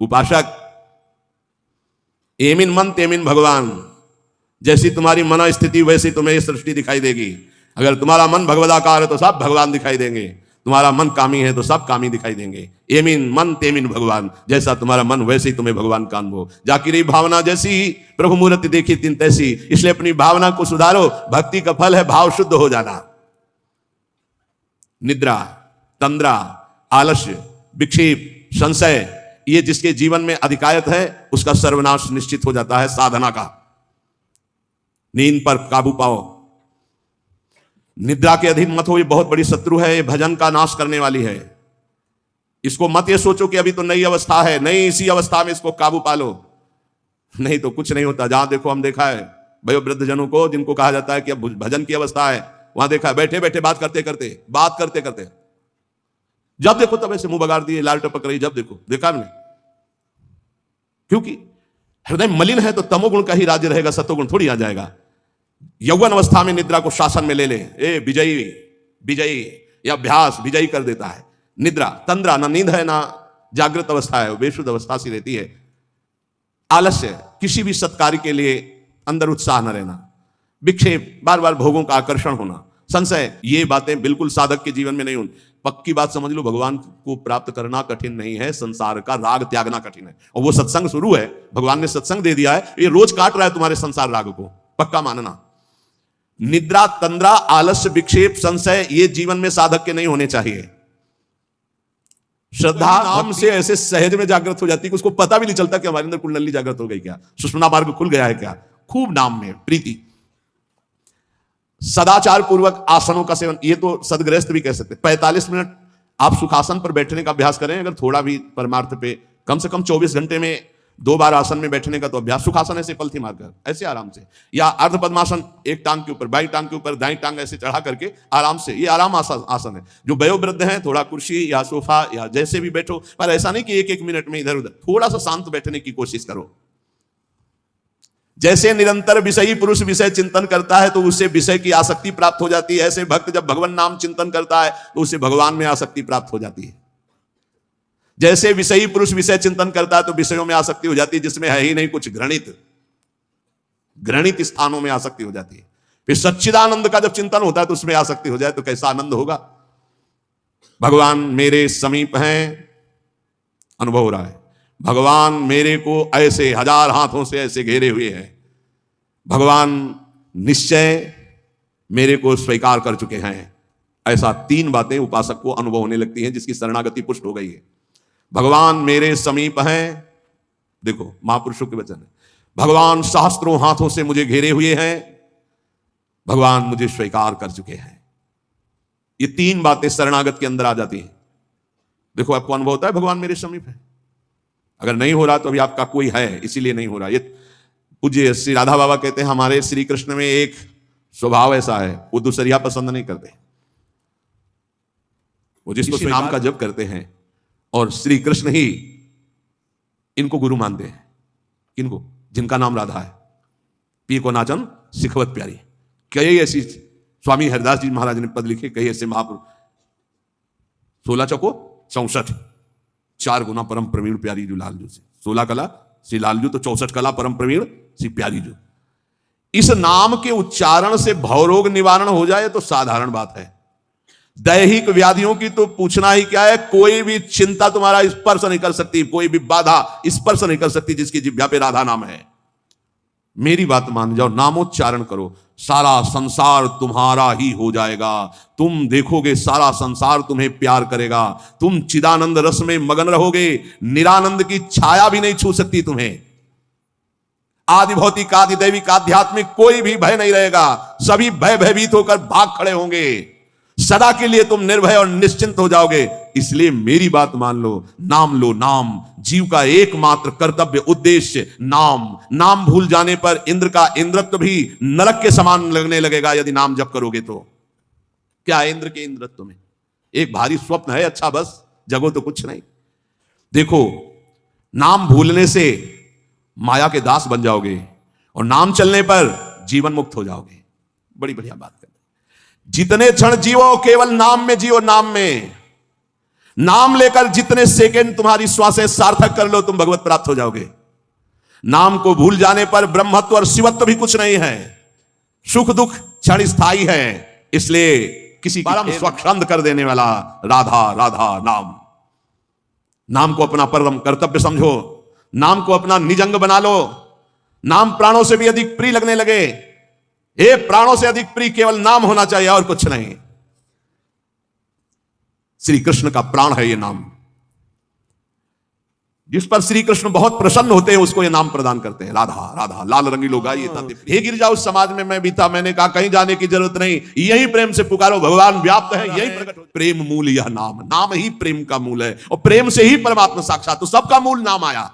उपासक, एमिन मन तेमिन भगवान। जैसी तुम्हारी मन स्थिति वैसी तुम्हें सृष्टि दिखाई देगी। अगर तुम्हारा मन भगवदाकार है तो सब भगवान दिखाई देंगे, तुम्हारा मन कामी है तो सब कामी दिखाई देंगे। एमिन मन तेमिन भगवान, जैसा तुम्हारा मन वैसे ही तुम्हें भगवान का अनुभव। जाकी रही भावना जैसी प्रभु मूर्ति देखी तिन तैसी। इसलिए अपनी भावना को सुधारो, भक्ति का फल है भाव शुद्ध हो जाना। निद्रा, तंद्रा, आलस्य, विक्षेप, संशय, ये जिसके जीवन में अधिकायत है उसका सर्वनाश निश्चित हो जाता है साधना का। नींद पर काबू पाओ, निद्रा के अधीन मत हो, ये बहुत बड़ी शत्रु है, ये भजन का नाश करने वाली है। इसको मत ये सोचो कि अभी तो नई अवस्था है, नहीं, इसी अवस्था में इसको काबू पालो, नहीं तो कुछ नहीं होता। जहां देखो, हम देखा है वयोवृद्ध जनों को जिनको कहा जाता है कि अब भजन की अवस्था है, वहां देखा है बैठे बैठे बात करते करते जब देखो तब ऐसे मुंह बगाड़ दिए, लाल टपक रही, जब देखो, देखा नहीं। क्योंकि हृदय मलिन है तो तमोगुण का ही राज्य रहेगा, सत्वगुण थोड़ी आ जाएगा। यौवन अवस्था में निद्रा को शासन में ले ले, विजयी या अभ्यास विजयी कर देता है। निद्रा, तंद्रा, ना नींद है ना जागृत अवस्था है, बेशुद्ध अवस्था सी रहती है। आलस्य, किसी भी सत्कार्य के लिए अंदर उत्साह न रहना। विक्षेप, बार बार भोगों का आकर्षण होना। संशय, ये बातें बिल्कुल साधक के जीवन में नहीं होनी। पक्की बात समझ लो, भगवान को प्राप्त करना कठिन नहीं है, संसार का राग त्यागना कठिन है। और वो सत्संग शुरू है, भगवान ने सत्संग दे दिया है, ये रोज काट रहा है तुम्हारे संसार राग को, पक्का मानना। निद्रा, तंद्रा, आलस्य, विक्षेप, संशय, ये जीवन में साधक के नहीं होने चाहिए। श्रद्धा नाम से ऐसे सहज में जागृत हो जाती है कि उसको पता भी नहीं चलता कि हमारे अंदर कुंडली जागृत हो गई क्या, सुषुम्ना मार्ग खुल गया है क्या। खूब नाम में प्रीति। सदाचार पूर्वक आसनों का सेवन, ये तो सदगृहस्थ भी कह सकते। 45 मिनट आप सुखासन पर बैठने का अभ्यास करें, अगर थोड़ा भी परमार्थ पे, कम से कम 24 घंटे में 2 बार आसन में बैठने का तो अभ्यास। सुखासन ऐसे पलथी मारकर, ऐसे आराम से, या अर्ध पद्मासन, एक टांग के ऊपर, बाई टांग के ऊपर दाई टांग ऐसे चढ़ा करके आराम से, ये आराम आसन है। जो वयोवृद्ध हैं थोड़ा कुर्सी या सोफा या जैसे भी बैठो, पर ऐसा नहीं कि एक एक मिनट में इधर उधर, थोड़ा सा शांत बैठने की कोशिश करो। जैसे निरंतर विषयी पुरुष विषय चिंतन करता है तो उससे विषय की आसक्ति प्राप्त हो जाती है, ऐसे भक्त जब भगवान नाम चिंतन करता है तो उससे भगवान में आसक्ति प्राप्त हो जाती है। जैसे विषयी पुरुष विषय चिंतन करता है तो विषयों में आसक्ति हो जाती है जिसमें है ही नहीं कुछ, घृणित स्थानों में आसक्ति हो जाती है। फिर सच्चिदानंद का जब चिंतन होता है तो उसमें आसक्ति हो जाए तो कैसा आनंद होगा। भगवान मेरे समीप हैं, अनुभव हो रहा है, भगवान मेरे को ऐसे 1000 हाथों से ऐसे घेरे हुए हैं, भगवान निश्चय मेरे को स्वीकार कर चुके हैं। ऐसा 3 बातें उपासक को अनुभव होने लगती हैं जिसकी शरणागति पुष्ट हो गई है। भगवान मेरे समीप हैं, देखो महापुरुषों के वचन है, भगवान सहस्त्रों हाथों से मुझे घेरे हुए हैं, भगवान मुझे स्वीकार कर चुके हैं। ये 3 बातें शरणागत के अंदर आ जाती हैं। देखो आपको अनुभव होता है भगवान मेरे समीप है। अगर नहीं हो रहा तो अभी आपका कोई है, इसीलिए नहीं हो रहा। ये पूज्य श्री राधा बाबा कहते हैं हमारे श्री कृष्ण में एक स्वभाव ऐसा है, वो दूसरिया पसंद नहीं करते। वो जिसको श्री नाम का जप करते हैं और श्री कृष्ण ही इनको गुरु मानते हैं। किनको? जिनका नाम राधा है। पी को नाचन सिखवत प्यारी। कई ऐसी स्वामी हरिदास जी महाराज ने पद लिखे, कई ऐसे महापुरुष। 16 चौको 64, 4 गुना परम प्रवीण प्यारी जो लालजू से, 16 कला श्री लालजू तो 64 कला परम प्रवीण श्री प्यारी जो। इस नाम के उच्चारण से भवरोग निवारण हो जाए तो साधारण बात है। दैहिक व्याधियों की तो पूछना ही क्या है। कोई भी चिंता तुम्हारा स्पर्श नहीं कर सकती, कोई भी बाधा स्पर्श नहीं कर सकती जिसकी जिह्वा पे राधा नाम है। मेरी बात मान जाओ, नामोच्चारण करो, सारा संसार तुम्हारा ही हो जाएगा। तुम देखोगे सारा संसार तुम्हें प्यार करेगा। तुम चिदानंद रस में मगन रहोगे, निरानंद की छाया भी नहीं छू सकती तुम्हें। आदि भौतिक, आदि दैविक, आध्यात्मिक कोई भी भय नहीं रहेगा। सभी भय भयभीत होकर भाग खड़े होंगे। सदा के लिए तुम निर्भय और निश्चिंत हो जाओगे। इसलिए मेरी बात मान लो, नाम लो। नाम जीव का एकमात्र कर्तव्य उद्देश्य नाम। नाम भूल जाने पर इंद्र का इंद्रत्व भी नरक के समान लगने लगेगा यदि नाम जप करोगे तो। क्या है इंद्र के इंद्रत्व में? एक भारी स्वप्न है, अच्छा बस, जगो तो कुछ नहीं। देखो, नाम भूलने से माया के दास बन जाओगे और नाम चलने पर जीवन मुक्त हो जाओगे। बड़ी बढ़िया बात है। जितने क्षण जीवो केवल नाम में जियो, नाम में। नाम लेकर जितने सेकंड तुम्हारी श्वासें सार्थक कर लो, तुम भगवत प्राप्त हो जाओगे। नाम को भूल जाने पर ब्रह्मत्व और शिवत्व भी कुछ नहीं है। सुख दुख क्षण स्थायी है, इसलिए किसी परम स्वच्छंद कर देने वाला राधा राधा नाम। नाम को अपना परम कर्तव्य समझो, नाम को अपना निजंग बना लो। नाम प्राणों से भी अधिक प्रिय लगने लगे। ये प्राणों से अधिक प्रिय केवल नाम होना चाहिए और कुछ नहीं। श्री कृष्ण का प्राण है ये नाम। जिस पर श्री कृष्ण बहुत प्रसन्न होते हैं उसको ये नाम प्रदान करते हैं, राधा राधा। लाल रंगीलो गाइए हे गिरजा उस समाज में मैं भी था, मैंने कहा कहीं जाने की जरूरत नहीं, यही प्रेम से पुकारो, भगवान व्याप्त है, यही प्रकट। प्रेम मूल यह नाम, नाम ही प्रेम का मूल है और प्रेम से ही परमात्मा साक्षात। तो सबका मूल नाम आया।